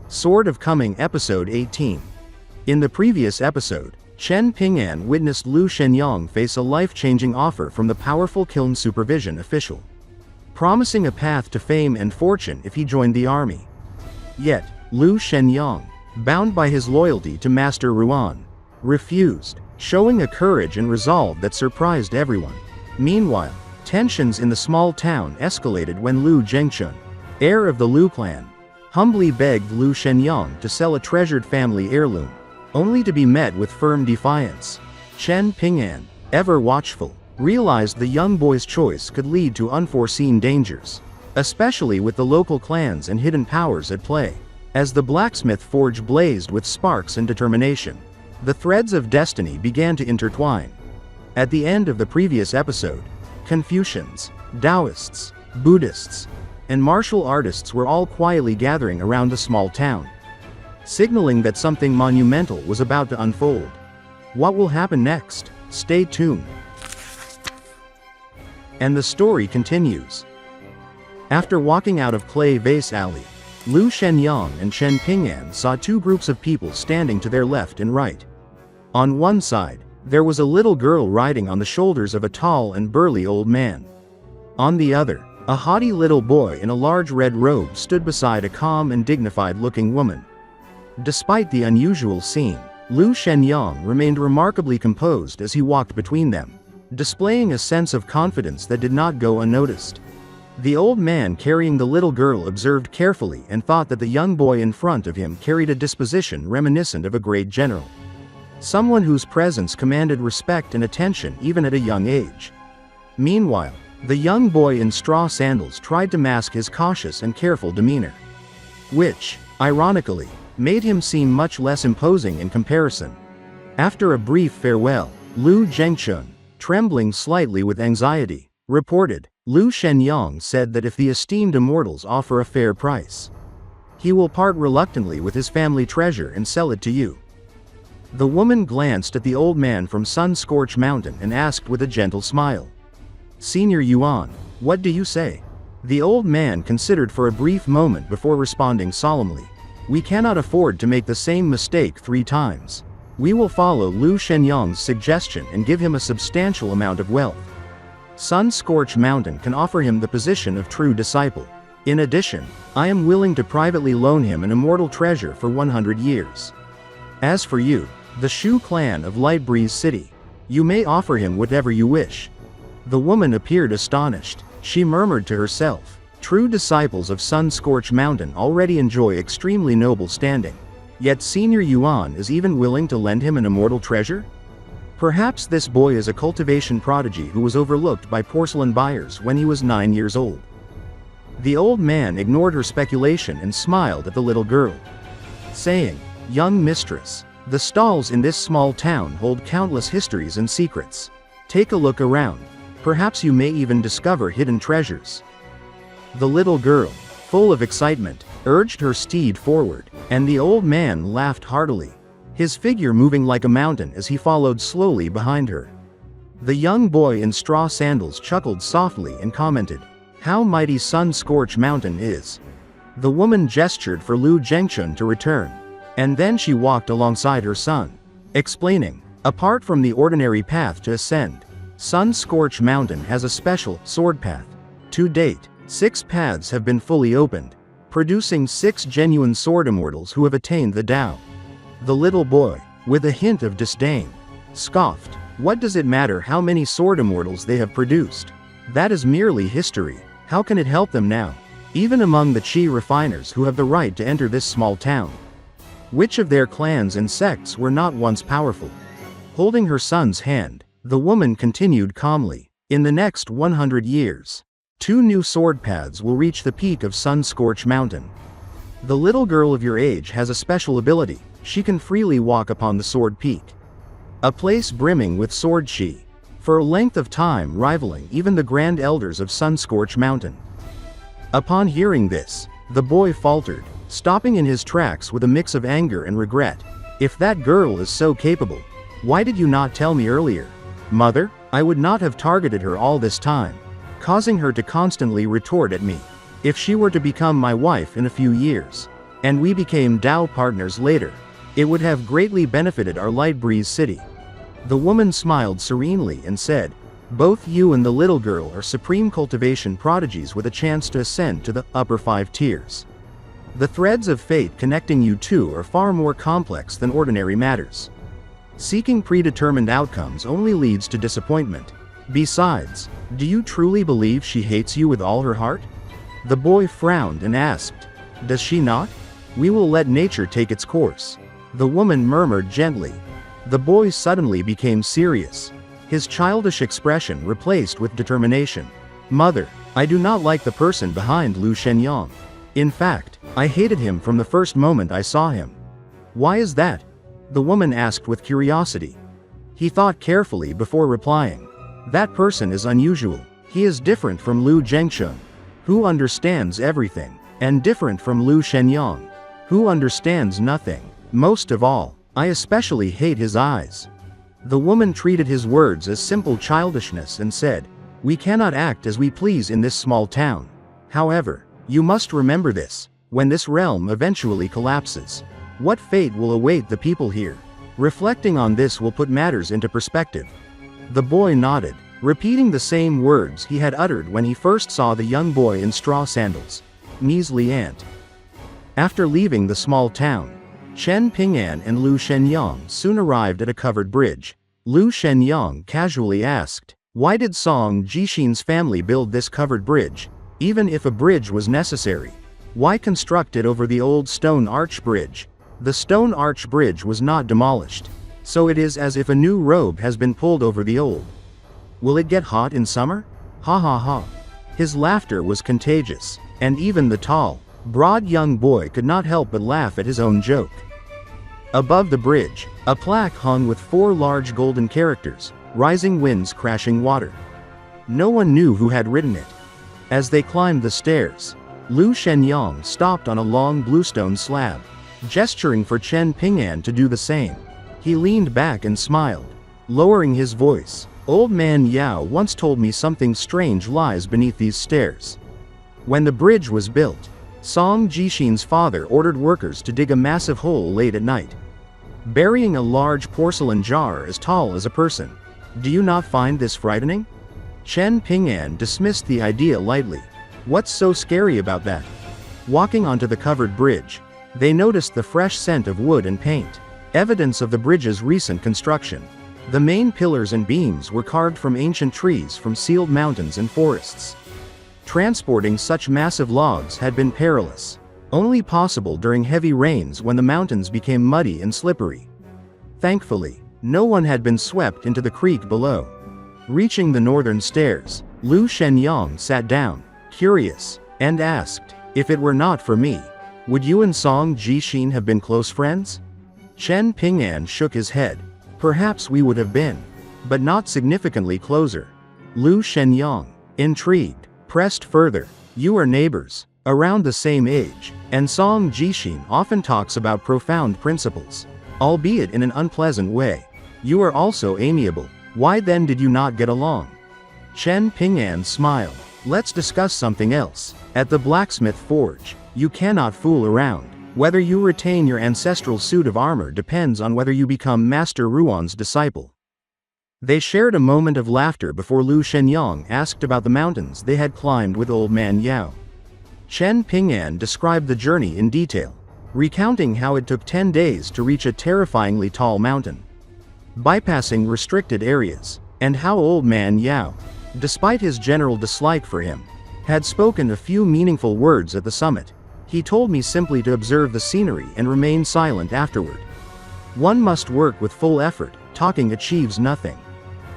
Sword of Coming Episode 18. In the previous episode, Chen Ping'an witnessed Liu Xianyang face a life-changing offer from the powerful kiln supervision official, promising a path to fame and fortune if he joined the army. Yet, Liu Xianyang, bound by his loyalty to Master Ruan, refused, showing a courage and resolve that surprised everyone. Meanwhile, tensions in the small town escalated when Liu Xianyang, heir of the Liu Clan, humbly begged Liu Xianyang to sell a treasured family heirloom, only to be met with firm defiance. Chen Ping'an, ever watchful, realized the young boy's choice could lead to unforeseen dangers, especially with the local clans and hidden powers at play. As the blacksmith forge blazed with sparks and determination, the threads of destiny began to intertwine. At the end of the previous episode, Confucians, Taoists, Buddhists, and martial artists were all quietly gathering around the small town, signaling that something monumental was about to unfold. What will happen next? Stay tuned. And the story continues. After walking out of Clay Vase Alley, Liu Xianyang and Chen Ping'an saw two groups of people standing to their left and right. On one side, there was a little girl riding on the shoulders of a tall and burly old man. On the other, a haughty little boy in a large red robe stood beside a calm and dignified-looking woman. Despite the unusual scene, Liu Xianyang remained remarkably composed as he walked between them, displaying a sense of confidence that did not go unnoticed. The old man carrying the little girl observed carefully and thought that the young boy in front of him carried a disposition reminiscent of a great general, someone whose presence commanded respect and attention even at a young age. Meanwhile, the young boy in straw sandals tried to mask his cautious and careful demeanor, which, ironically, made him seem much less imposing in comparison. After a brief farewell, Liu Xianyang, trembling slightly with anxiety, reported, Liu Xianyang said that if the esteemed immortals offer a fair price, he will part reluctantly with his family treasure and sell it to you. The woman glanced at the old man from Sun-Scorched Mountain and asked with a gentle smile, Senior Yuan, what do you say? The old man considered for a brief moment before responding solemnly, we cannot afford to make the same mistake 3 times. We will follow Liu Xianyang's suggestion and give him a substantial amount of wealth. Sun-Scorched Mountain can offer him the position of true disciple. In addition, I am willing to privately loan him an immortal treasure for 100 years. As for you, the Shu clan of Lightbreeze City, you may offer him whatever you wish. The woman appeared astonished. She murmured to herself, true disciples of Sun-Scorched Mountain already enjoy extremely noble standing. Yet Senior Yuan is even willing to lend him an immortal treasure? Perhaps this boy is a cultivation prodigy who was overlooked by porcelain buyers when he was 9 years old. The old man ignored her speculation and smiled at the little girl, saying, Young mistress, the stalls in this small town hold countless histories and secrets. Take a look around. Perhaps you may even discover hidden treasures. The little girl, full of excitement, urged her steed forward, and the old man laughed heartily, his figure moving like a mountain as he followed slowly behind her. The young boy in straw sandals chuckled softly and commented, How mighty Sun-Scorched Mountain is. The woman gestured for Liu Xianyang to return, and then she walked alongside her son, explaining, apart from the ordinary path to ascend, Sun-Scorched Mountain has a special sword path. To date, 6 paths have been fully opened, producing 6 genuine sword immortals who have attained the Tao. The little boy, with a hint of disdain, scoffed, What does it matter how many sword immortals they have produced? That is merely history. How can it help them now? Even among the Qi refiners who have the right to enter this small town, which of their clans and sects were not once powerful? Holding her son's hand, the woman continued calmly, In the next 100 years, 2 new sword paths will reach the peak of Sun-Scorched Mountain. The little girl of your age has a special ability. She can freely walk upon the sword peak, a place brimming with sword qi, for a length of time rivaling even the grand elders of Sun-Scorched Mountain. Upon hearing this, the boy faltered, stopping in his tracks with a mix of anger and regret. If that girl is so capable, why did you not tell me earlier? Mother, I would not have targeted her all this time, causing her to constantly retort at me. If she were to become my wife in a few years, and we became Dao partners later. It would have greatly benefited our Light Breeze city." The woman smiled serenely and said, "Both you and the little girl are supreme cultivation prodigies with a chance to ascend to the upper 5 tiers. The threads of fate connecting you two are far more complex than ordinary matters. Seeking predetermined outcomes only leads to disappointment. Besides, do you truly believe she hates you with all her heart?" The boy frowned and asked, "Does she not? We will let nature take its course." The woman murmured gently. The boy suddenly became serious. His childish expression replaced with determination. "Mother, I do not like the person behind Liu Xianyang. In fact, I hated him from the first moment I saw him." "Why is that?" the woman asked with curiosity. He thought carefully before replying. "That person is unusual. He is different from Liu Zhengsheng, who understands everything, and different from Liu Xianyang, who understands nothing. Most of all, I especially hate his eyes." The woman treated his words as simple childishness and said, "We cannot act as we please in this small town. However, you must remember this, when this realm eventually collapses, what fate will await the people here? Reflecting on this will put matters into perspective." The boy nodded, repeating the same words he had uttered when he first saw the young boy in straw sandals. Measly ant. After leaving the small town, Chen Ping'an and Liu Xianyang soon arrived at a covered bridge. Liu Xianyang casually asked, "Why did Song Jixin's family build this covered bridge, even if a bridge was necessary? Why construct it over the old stone arch bridge?" The stone arch bridge was not demolished, so it is as if a new robe has been pulled over the old. "Will it get hot in summer? Ha ha ha." His laughter was contagious, and even the tall, broad young boy could not help but laugh at his own joke. Above the bridge, a plaque hung with 4 large golden characters, "Rising winds, crashing water." No one knew who had written it. As they climbed the stairs, Liu Xianyang stopped on a long bluestone slab, gesturing for Chen Ping'an to do the same. He leaned back and smiled, lowering his voice. "Old man Yao once told me something strange lies beneath these stairs." When the bridge was built, Song Jixin's father ordered workers to dig a massive hole late at night, burying a large porcelain jar as tall as a person. "Do you not find this frightening?" Chen Ping'an dismissed the idea lightly. "What's so scary about that?" Walking onto the covered bridge, they noticed the fresh scent of wood and paint, evidence of the bridge's recent construction. The main pillars and beams were carved from ancient trees from sealed mountains and forests. Transporting such massive logs had been perilous, only possible during heavy rains when the mountains became muddy and slippery. Thankfully, no one had been swept into the creek below. Reaching the northern stairs, Liu Xianyang sat down, curious, and asked, "If it were not for me, would you and Song Jixin have been close friends?" Chen Ping'an shook his head. "Perhaps we would have been, but not significantly closer." Liu Xianyang, intrigued, pressed further, "You are neighbors, around the same age, and Song Jixin often talks about profound principles, albeit in an unpleasant way. You are also amiable. Why then did you not get along?" Chen Ping'an smiled. "Let's discuss something else. At the blacksmith forge, you cannot fool around. Whether you retain your ancestral suit of armor depends on whether you become Master Ruan's disciple." They shared a moment of laughter before Liu Xianyang asked about the mountains they had climbed with Old Man Yao. Chen Ping'an described the journey in detail, recounting how it took 10 days to reach a terrifyingly tall mountain, bypassing restricted areas, and how Old Man Yao, despite his general dislike for him, had spoken a few meaningful words at the summit. "He told me simply to observe the scenery and remain silent afterward. One must work with full effort, talking achieves nothing."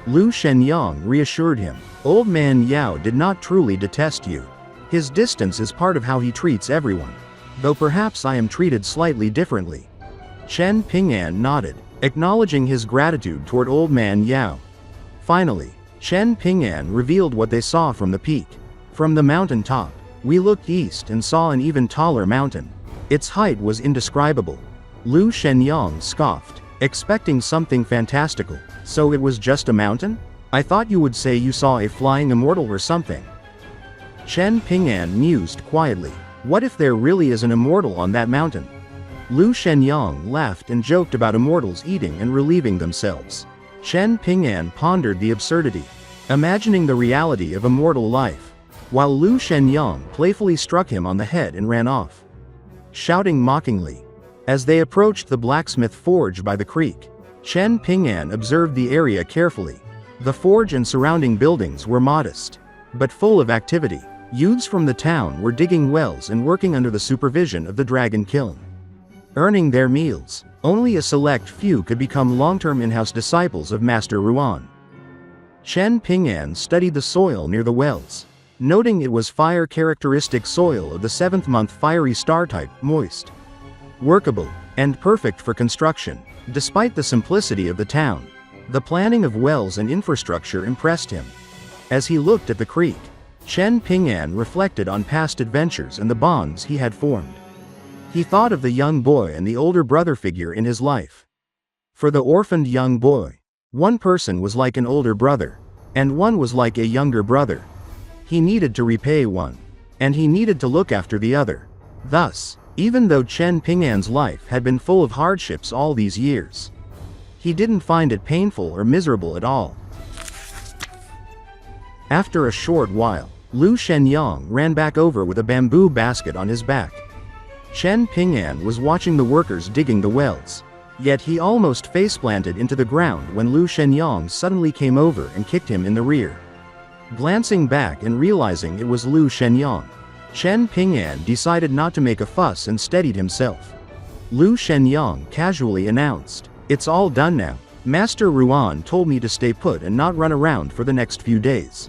Liu Xianyang reassured him. "Old Man Yao did not truly detest you. His distance is part of how he treats everyone, though perhaps I am treated slightly differently." Chen Ping'an nodded, acknowledging his gratitude toward Old Man Yao. Finally, Chen Ping'an revealed what they saw from the peak. From the mountain top, we looked east and saw an even taller mountain. Its height was indescribable. Liu Xianyang scoffed, expecting something fantastical. "So it was just a mountain? I thought you would say you saw a flying immortal or something." Chen Ping'an mused quietly. What if there really is an immortal on that mountain? Liu Xianyang laughed and joked about immortals eating and relieving themselves. Chen Ping'an pondered the absurdity, imagining the reality of immortal life, while Liu Xianyang playfully struck him on the head and ran off, shouting mockingly. As they approached the blacksmith forge by the creek, Chen Ping'an observed the area carefully. The forge and surrounding buildings were modest, but full of activity. Youths from the town were digging wells and working under the supervision of the dragon kiln, earning their meals. Only a select few could become long-term in-house disciples of Master Ruan. Chen Ping'an studied the soil near the wells, noting it was fire-characteristic soil of the 7th month fiery star type, moist, workable, and perfect for construction. Despite the simplicity of the town, the planning of wells and infrastructure impressed him. As he looked at the creek, Chen Ping'an reflected on past adventures and the bonds he had formed. He thought of the young boy and the older brother figure in his life. For the orphaned young boy, one person was like an older brother, and one was like a younger brother. He needed to repay one, and he needed to look after the other. Thus, even though Chen Ping'an's life had been full of hardships all these years, he didn't find it painful or miserable at all. After a short while, Liu Xianyang ran back over with a bamboo basket on his back. Chen Ping'an was watching the workers digging the wells, yet he almost faceplanted into the ground when Liu Xianyang suddenly came over and kicked him in the rear. Glancing back and realizing it was Liu Xianyang, Chen Ping'an decided not to make a fuss and steadied himself. Liu Xianyang casually announced, "It's all done now. Master Ruan told me to stay put and not run around for the next few days.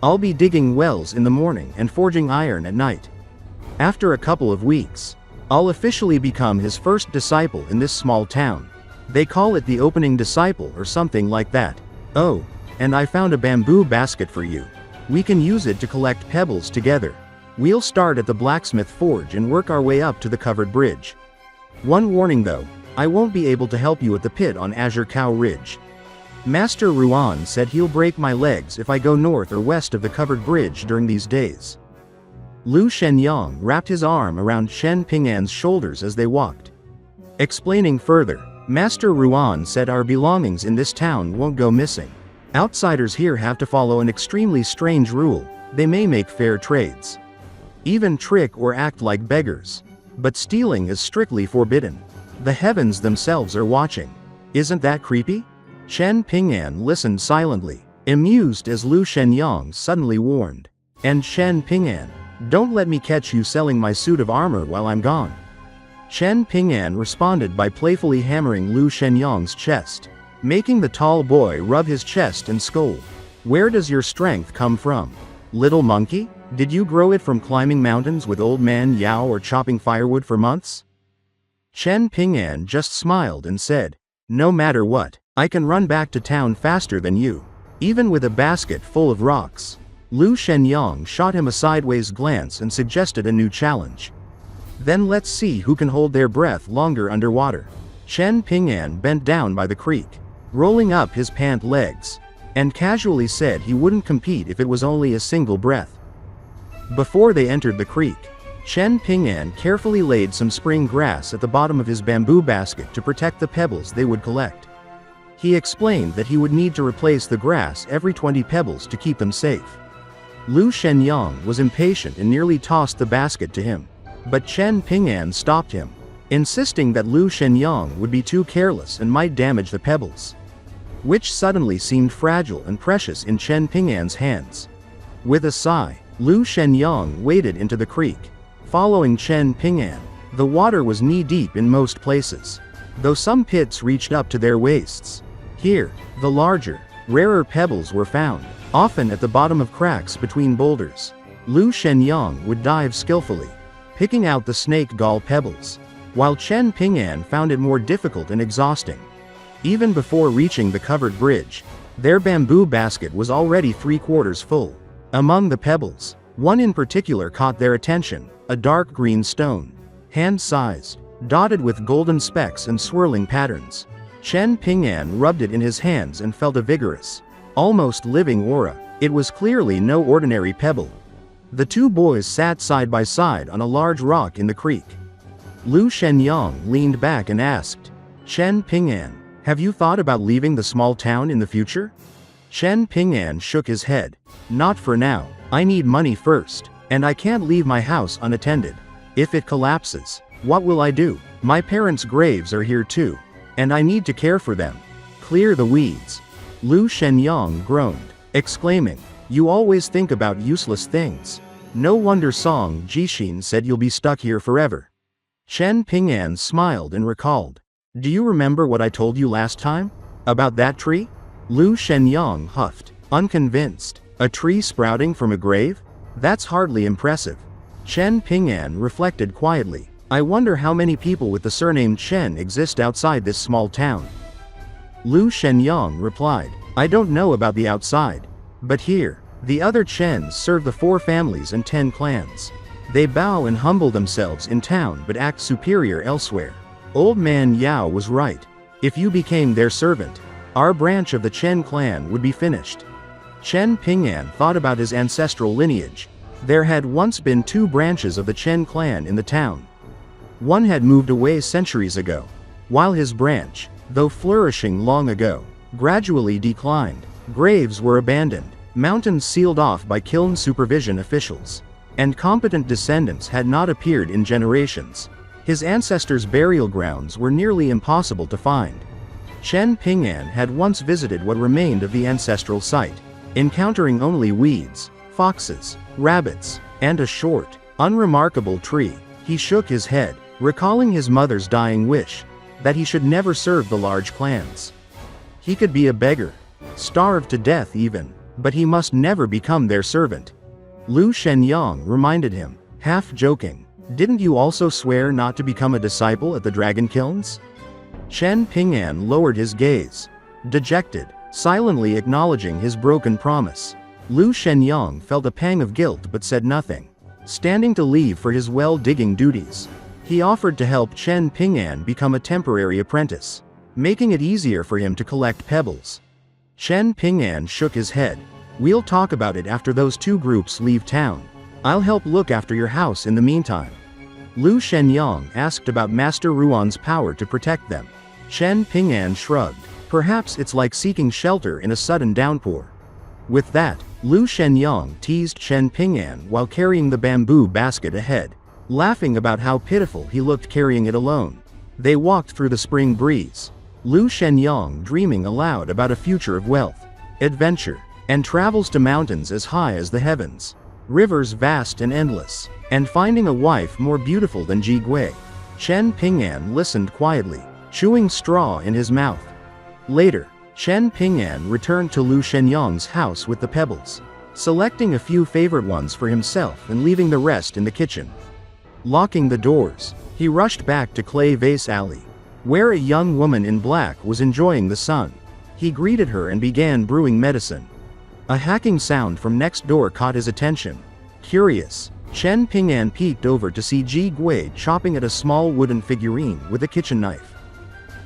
I'll be digging wells in the morning and forging iron at night. After a couple of weeks, I'll officially become his first disciple in this small town. They call it the opening disciple or something like that. Oh, and I found a bamboo basket for you. We can use it to collect pebbles together. We'll start at the blacksmith forge and work our way up to the covered bridge. One warning though, I won't be able to help you at the pit on Azure Cow Ridge. Master Ruan said he'll break my legs if I go north or west of the covered bridge during these days." Liu Xianyang wrapped his arm around Chen Ping'an's shoulders as they walked, explaining further, "Master Ruan said our belongings in this town won't go missing. Outsiders here have to follow an extremely strange rule. They may make fair trades, even trick or act like beggars, but stealing is strictly forbidden. The heavens themselves are watching. Isn't that creepy?" Chen Ping'an listened silently, amused as Liu Xianyang suddenly warned, "And Chen Ping'an, don't let me catch you selling my suit of armor while I'm gone." Chen Ping'an responded by playfully hammering Liu Xianyang's chest, making the tall boy rub his chest and scold. "Where does your strength come from? Little monkey? Did you grow it from climbing mountains with old man Yao or chopping firewood for months?" Chen Ping'an just smiled and said, "No matter what, I can run back to town faster than you, even with a basket full of rocks." Liu Xianyang shot him a sideways glance and suggested a new challenge. "Then let's see who can hold their breath longer underwater." Chen Ping'an bent down by the creek, rolling up his pant legs, and casually said he wouldn't compete if it was only a single breath. Before they entered the creek, Chen Ping'an carefully laid some spring grass at the bottom of his bamboo basket to protect the pebbles they would collect. He explained that he would need to replace the grass every 20 pebbles to keep them safe. Liu Xianyang was impatient and nearly tossed the basket to him, but Chen Ping'an stopped him, insisting that Liu Xianyang would be too careless and might damage the pebbles, which suddenly seemed fragile and precious in Chen Ping'an's hands. With a sigh, Liu Xianyang waded into the creek, following Chen Ping'an. The water was knee-deep in most places, though some pits reached up to their waists. Here, the larger, rarer pebbles were found, often at the bottom of cracks between boulders. Liu Xianyang would dive skillfully, picking out the snake gall pebbles, while Chen Ping'an found it more difficult and exhausting. Even before reaching the covered bridge, their bamboo basket was already 3/4 full. Among the pebbles, one in particular caught their attention, a dark green stone, hand-sized, dotted with golden specks and swirling patterns. Chen Ping'an rubbed it in his hands and felt a vigorous, almost living aura. It was clearly no ordinary pebble. The two boys sat side by side on a large rock in the creek. Liu Xianyang leaned back and asked, "Chen Ping'an, have you thought about leaving the small town in the future?" Chen Ping'an shook his head. "Not for now, I need money first, and I can't leave my house unattended. If it collapses, what will I do? My parents' graves are here too, and I need to care for them. Clear the weeds." Liu Xianyang groaned, exclaiming, "You always think about useless things. No wonder Song Jixin said you'll be stuck here forever." Chen Ping'an smiled and recalled, "Do you remember what I told you last time? About that tree?" Liu Xianyang huffed, unconvinced. "A tree sprouting from a grave? That's hardly impressive." Chen Ping'an reflected quietly. "I wonder how many people with the surname Chen exist outside this small town." Liu Xianyang replied, "I don't know about the outside. But here, the other Chens serve the 4 families and 10 clans. They bow and humble themselves in town but act superior elsewhere. Old man Yao was right. If you became their servant, our branch of the Chen Clan would be finished." Chen Ping'an thought about his ancestral lineage. There had once been 2 branches of the Chen Clan in the town. One had moved away centuries ago, while his branch, though flourishing long ago, gradually declined. Graves were abandoned, mountains sealed off by kiln supervision officials, and competent descendants had not appeared in generations. His ancestors' burial grounds were nearly impossible to find. Chen Ping'an had once visited what remained of the ancestral site, encountering only weeds, foxes, rabbits, and a short, unremarkable tree. He shook his head, recalling his mother's dying wish, that he should never serve the large clans. He could be a beggar, starve to death even, but he must never become their servant. Liu Xianyang reminded him, half joking, "Didn't you also swear not to become a disciple at the dragon kilns?" Chen Ping'an lowered his gaze, dejected, silently acknowledging his broken promise. Liu Xianyang felt a pang of guilt but said nothing. Standing to leave for his well-digging duties, he offered to help Chen Ping'an become a temporary apprentice, making it easier for him to collect pebbles. Chen Ping'an shook his head. "We'll talk about it after those 2 groups leave town. I'll help look after your house in the meantime." Liu Xianyang asked about Master Ruan's power to protect them. Chen Ping'an shrugged. "Perhaps it's like seeking shelter in a sudden downpour." With that, Liu Xianyang teased Chen Ping'an while carrying the bamboo basket ahead, laughing about how pitiful he looked carrying it alone. They walked through the spring breeze, Liu Xianyang dreaming aloud about a future of wealth, adventure, and travels to mountains as high as the heavens, rivers vast and endless, and finding a wife more beautiful than Ji Gui. Chen Ping'an listened quietly, chewing straw in his mouth. Later, Chen Ping'an returned to Liu Xianyang's house with the pebbles, selecting a few favorite ones for himself and leaving the rest in the kitchen. Locking the doors, he rushed back to Clay Vase Alley, where a young woman in black was enjoying the sun. He greeted her and began brewing medicine. A hacking sound from next door caught his attention. Curious, Chen Ping'an peeked over to see Ji Gui chopping at a small wooden figurine with a kitchen knife.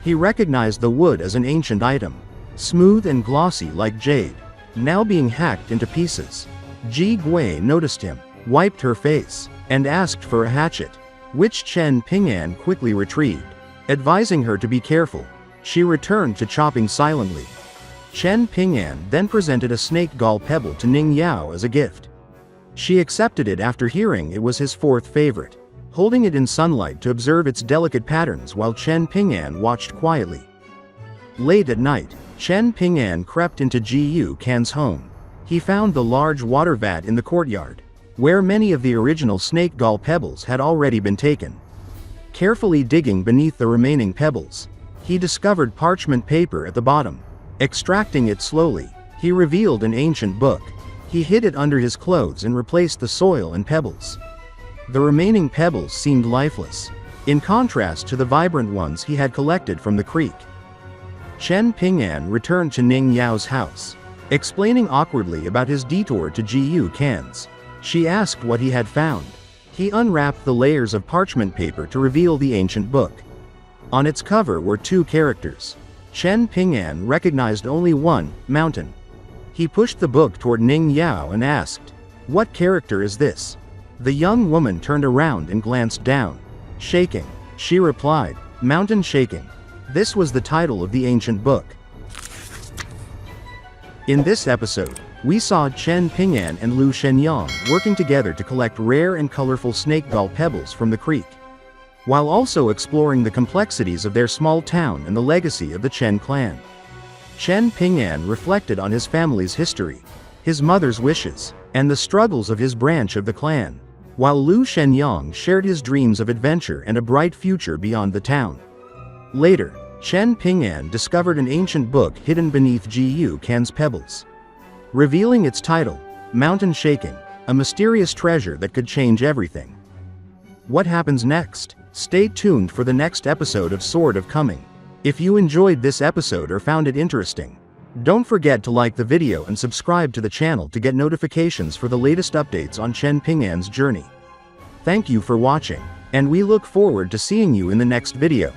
He recognized the wood as an ancient item, smooth and glossy like jade, now being hacked into pieces. Ji Gui noticed him, wiped her face, and asked for a hatchet, which Chen Ping'an quickly retrieved, advising her to be careful. She returned to chopping silently. Chen Ping'an then presented a snake gall pebble to Ning Yao as a gift. She accepted it after hearing it was his 4th favorite, holding it in sunlight to observe its delicate patterns while Chen Ping'an watched quietly. Late at night, Chen Ping'an crept into Ji Kan's home. He found the large water vat in the courtyard, where many of the original snake gall pebbles had already been taken. Carefully digging beneath the remaining pebbles, he discovered parchment paper at the bottom. Extracting it slowly, he revealed an ancient book. He hid it under his clothes and replaced the soil and pebbles. The remaining pebbles seemed lifeless, in contrast to the vibrant ones he had collected from the creek. Chen Ping'an returned to Ning Yao's house, explaining awkwardly about his detour to Ji Kan's. She asked what he had found. He unwrapped the layers of parchment paper to reveal the ancient book. On its cover were 2 characters. Chen Ping'an recognized only one, mountain. He pushed the book toward Ning Yao and asked, What character is this? The young woman turned around and glanced down. Shaking. She replied, Mountain Shaking. This was the title of the ancient book. In this episode, we saw Chen Ping'an and Liu Xianyang working together to collect rare and colorful snake gall pebbles from the creek, while also exploring the complexities of their small town and the legacy of the Chen Clan. Chen Ping'an reflected on his family's history, his mother's wishes, and the struggles of his branch of the clan, while Liu Xianyang shared his dreams of adventure and a bright future beyond the town. Later, Chen Ping'an discovered an ancient book hidden beneath Liu Xianyang's pebbles, revealing its title, Mountain Shaking, a mysterious treasure that could change everything. What happens next? Stay tuned for the next episode of Sword of Coming. If you enjoyed this episode or found it interesting, don't forget to like the video and subscribe to the channel to get notifications for the latest updates on Chen Ping'an's journey. Thank you for watching, and we look forward to seeing you in the next video.